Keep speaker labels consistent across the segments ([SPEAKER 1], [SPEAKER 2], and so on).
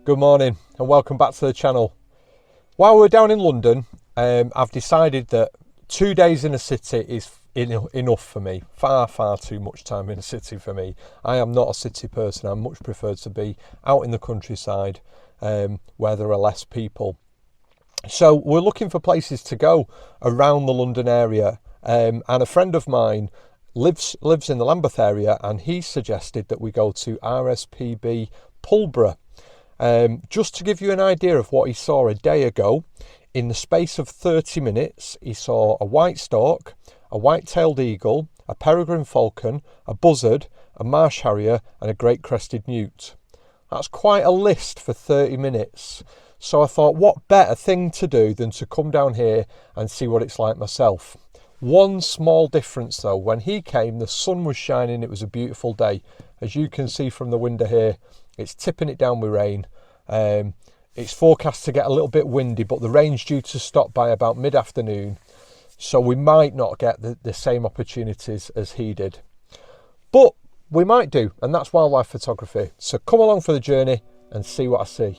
[SPEAKER 1] Good morning and welcome back to the channel. While we're down in London, I've decided that 2 days in a city is enough for me. Far too much time in a city for me. I am not a city person. I much prefer to be out in the countryside where there are less people. So we're looking for places to go around the London area, and a friend of mine lives in the Lambeth area, and he suggested that we go to RSPB Pulborough. Just to give you an idea of what he saw a day ago, in the space of 30 minutes, he saw a white stork, a white-tailed eagle, a peregrine falcon, a buzzard, a marsh harrier and a great crested newt. That's quite a list for 30 minutes. So I thought, what better thing to do than to come down here and see what it's like myself. One small difference though, when he came, the sun was shining, it was a beautiful day. As you can see from the window here, it's tipping it down with rain. It's forecast to get a little bit windy, but the rain's due to stop by about mid-afternoon. So we might not get the same opportunities as he did. But we might do, and that's wildlife photography. So come along for the journey and see what I see.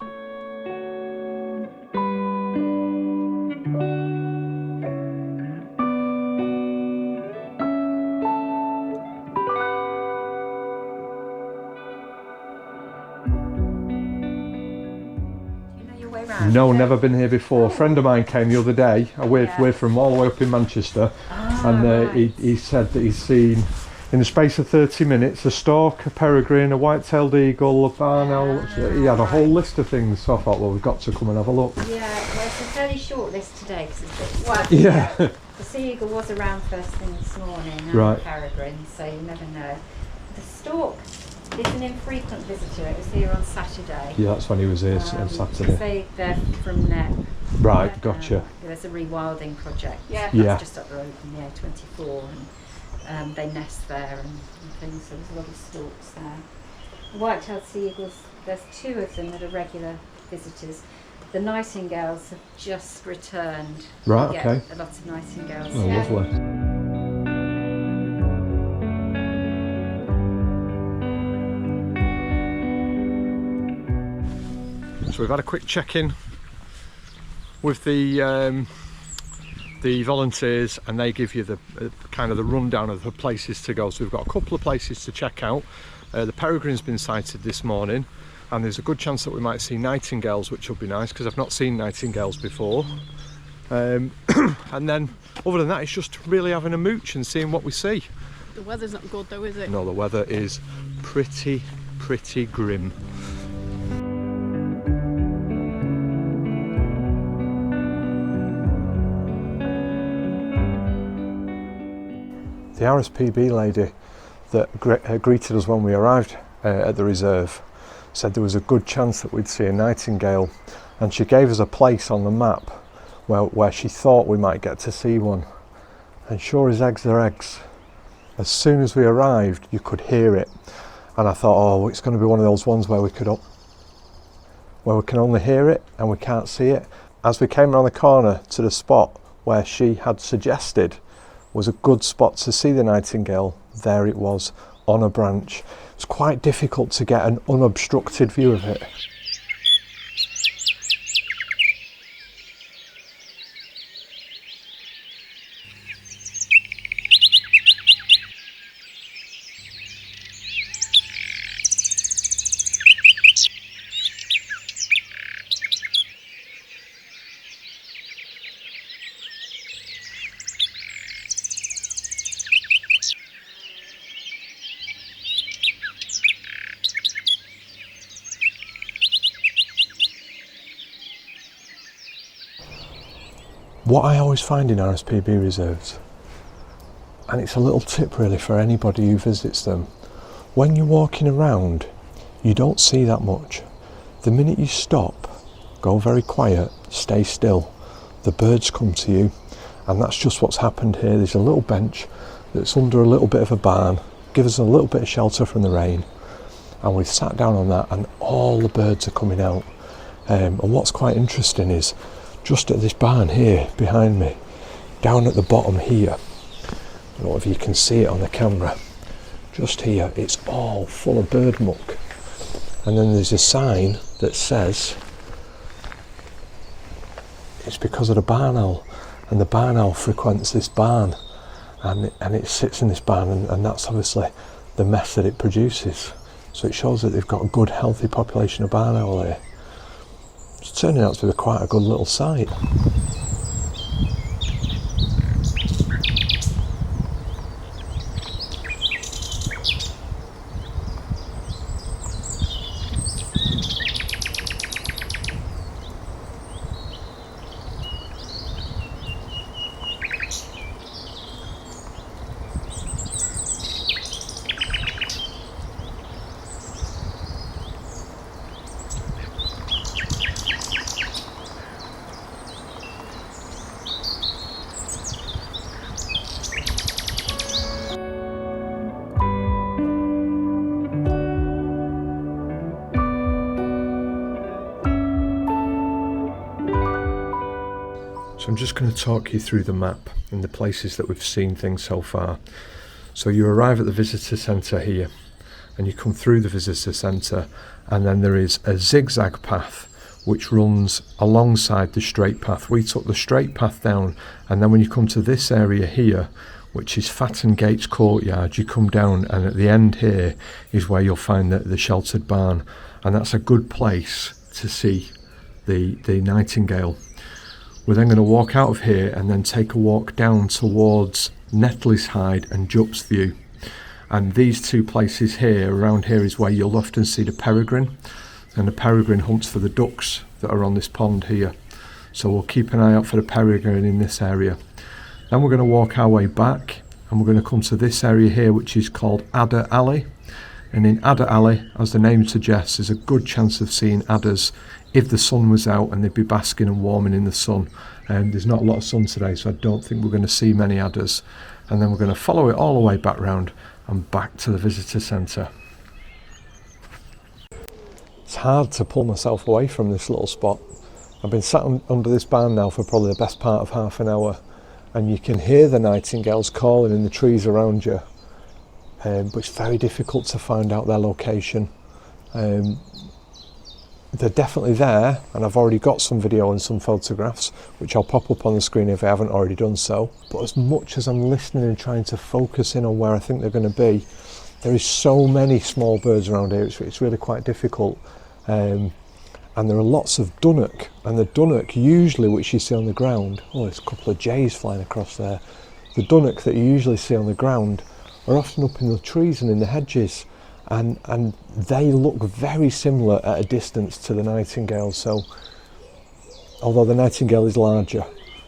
[SPEAKER 1] No, never been here before. A friend of mine came the other day. We're from all the way up in Manchester, and he said that he's seen, in the space of 30 minutes, a stork, a peregrine, a white-tailed eagle, a barn owl. He had a whole list of things, so I thought, well, we've got to come and have a look.
[SPEAKER 2] Yeah, well, it's a fairly short list today because it's a bit wet.
[SPEAKER 1] Yeah.
[SPEAKER 2] The sea eagle was around first thing this morning, and
[SPEAKER 1] right.
[SPEAKER 2] The peregrine, so you never know. The stork is an infrequent visitor. It was here on Saturday.
[SPEAKER 1] Yeah, that's when he was here on Saturday.
[SPEAKER 2] They're from NEP.
[SPEAKER 1] Right, gotcha.
[SPEAKER 2] There's a rewilding project.
[SPEAKER 1] Yeah.
[SPEAKER 2] That's just up the road from the A24, and they nest there and things. So there's a lot of storks there. The white-tailed sea eagles, there's two of them that are regular visitors. The Nightingales have just returned.
[SPEAKER 1] Right,
[SPEAKER 2] We
[SPEAKER 1] okay.
[SPEAKER 2] get a lot of nightingales.
[SPEAKER 1] Oh,
[SPEAKER 2] yeah.
[SPEAKER 1] lovely. So we've had a quick check-in with the volunteers, and they give you the kind of the rundown of the places to go. So we've got a couple of places to check out. The peregrine's been sighted this morning, and there's a good chance that we might see nightingales, which will be nice because I've not seen nightingales before. And then other than that, it's just really having a mooch and seeing what we see.
[SPEAKER 3] The weather's not good though, is it?
[SPEAKER 1] No, the weather is pretty grim. The RSPB lady that greeted us when we arrived at the reserve said there was a good chance that we'd see a nightingale, and she gave us a place on the map where she thought we might get to see one. And sure as eggs are eggs, as soon as we arrived you could hear it, and I thought, oh, it's going to be one of those ones where we can only hear it and we can't see it. As we came around the corner to the spot where she had suggested was a good spot to see the nightingale, there it was on a branch. It was quite difficult to get an unobstructed view of it. What I always find in RSPB reserves, and it's a little tip really for anybody who visits them, when you're walking around you don't see that much. The minute you stop, go very quiet, stay still, the birds come to you, and that's just what's happened here. There's a little bench that's under a little bit of a barn, gives us a little bit of shelter from the rain, and we've sat down on that and all the birds are coming out. And what's quite interesting is just at this barn here behind me, down at the bottom here, I don't know if you can see it on the camera, just here, it's all full of bird muck. and then there's a sign that says it's because of the barn owl, and the barn owl frequents this barn, and it sits in this barn, and that's obviously the mess that it produces. So it shows that they've got a good healthy population of barn owl here. It's turning out to be quite a good little site. So I'm just going to talk you through the map and the places that we've seen things so far. So you arrive at the visitor centre here, and you come through the visitor centre, and then there is a zigzag path which runs alongside the straight path. We took the straight path down, and then when you come to this area here, which is Fatton Gates Courtyard, you come down, and at the end here is where you'll find the sheltered barn, and that's a good place to see the Nightingale. We're then going to walk out of here and then take a walk down towards Netleyshide and Jupp's View. And these two places here, around here, is where you'll often see the peregrine. And the peregrine hunts for the ducks that are on this pond here. So we'll keep an eye out for the peregrine in this area. Then we're going to walk our way back, and we're going to come to this area here, which is called Adder Alley. And in Adder Alley, as the name suggests, there's a good chance of seeing adders if the sun was out, and they'd be basking and warming in the sun. There's not a lot of sun today, so I don't think we're going to see many adders. And then we're going to follow it all the way back round and back to the visitor centre. It's hard to pull myself away from this little spot. I've been sat under this barn now for probably the best part of half an hour, and you can hear the nightingales calling in the trees around you, but it's very difficult to find out their location. They're definitely there, and I've already got some video and some photographs which I'll pop up on the screen if I haven't already done so. But as much as I'm listening and trying to focus in on where I think they're going to be, there is so many small birds around here, it's really quite difficult. And there are lots of dunnock, and the dunnock usually, which you see on the ground, oh, there's a couple of jays flying across there. The dunnock that you usually see on the ground are often up in the trees and in the hedges. And they look very similar at a distance to the nightingale. So, although the nightingale is larger,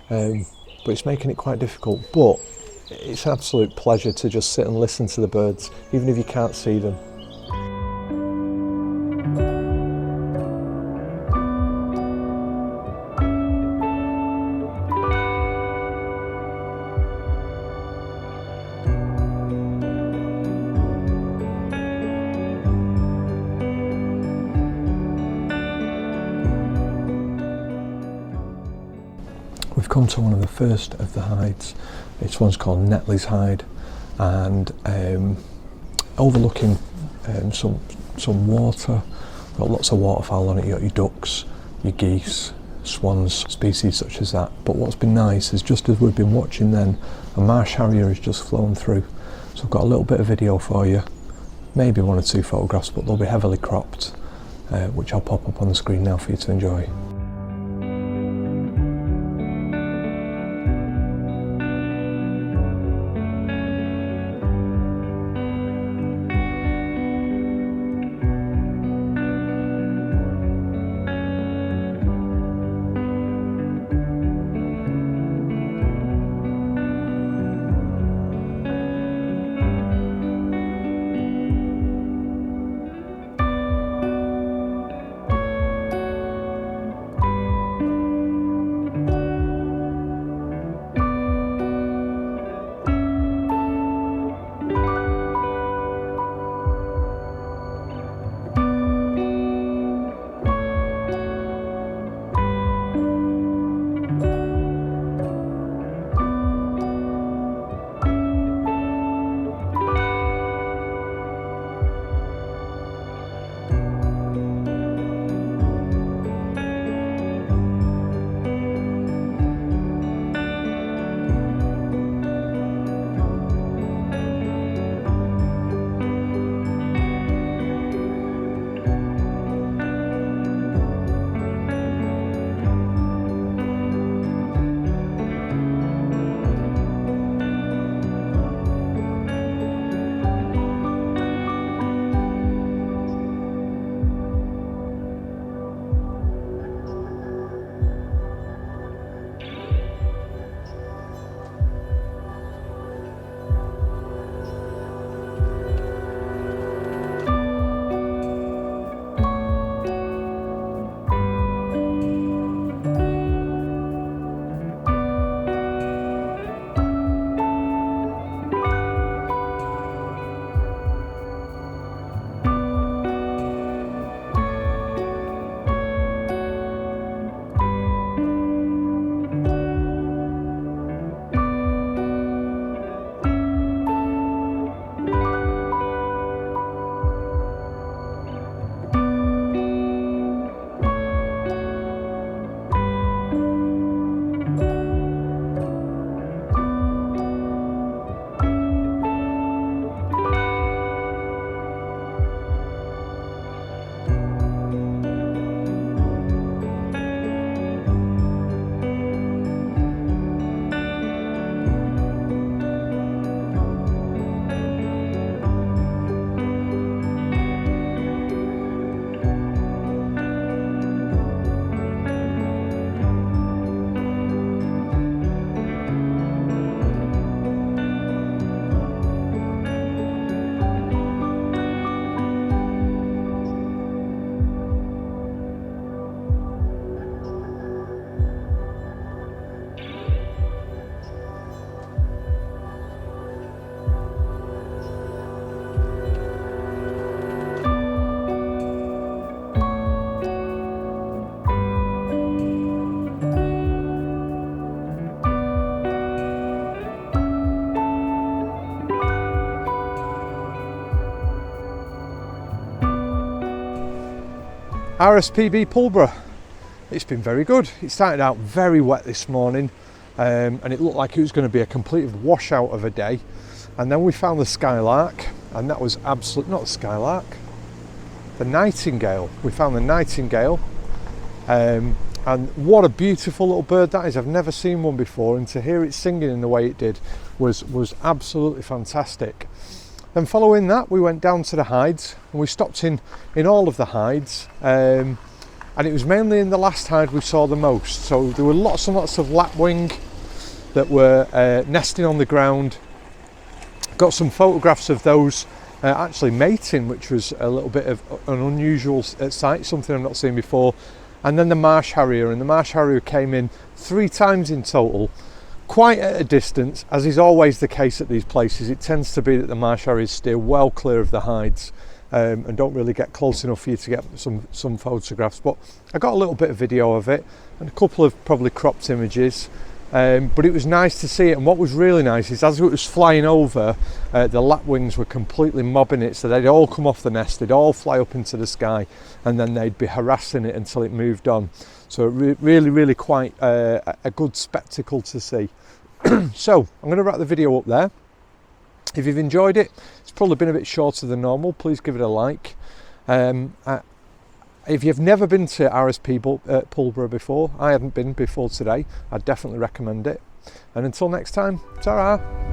[SPEAKER 1] but it's making it quite difficult. But it's an absolute pleasure to just sit and listen to the birds, even if you can't see them. We've come to one of the first of the hides. This one's called Netleyshide, and overlooking some water. Got lots of waterfowl on it. You got your ducks, your geese, swans, species such as that. But what's been nice is, just as we've been watching then, a marsh harrier has just flown through. So I've got a little bit of video for you, maybe one or two photographs, but they'll be heavily cropped, which I'll pop up on the screen now for you to enjoy. RSPB Pulborough. It's been very good. It started out very wet this morning, and it looked like it was going to be a complete washout of a day. And then we found the skylark, and that was absolute, not the skylark, the nightingale. We found the nightingale, and what a beautiful little bird that is. I've never seen one before, and to hear it singing in the way it did was absolutely fantastic. Then following that, we went down to the hides, and we stopped in all of the hides, and it was mainly in the last hide we saw the most. So there were lots and lots of lapwing that were nesting on the ground. Got some photographs of those actually mating, which was a little bit of an unusual sight, something I've not seen before. And then the marsh harrier, and the marsh harrier came in 3 times in total, quite at a distance, as is always the case at these places. It tends to be that the marsh harriers steer well clear of the hides, and don't really get close enough for you to get some photographs. But I got a little bit of video of it and a couple of probably cropped images, but it was nice to see it. And what was really nice is as it was flying over, the lapwings were completely mobbing it, so they'd all come off the nest, they'd all fly up into the sky, and then they'd be harassing it until it moved on. So really quite a good spectacle to see. So I'm going to wrap the video up there. If you've enjoyed it, it's probably been a bit shorter than normal, please give it a like. If you've never been to RSPB Pulborough before, I hadn't been before today, I'd definitely recommend it. And until next time, ta-ra!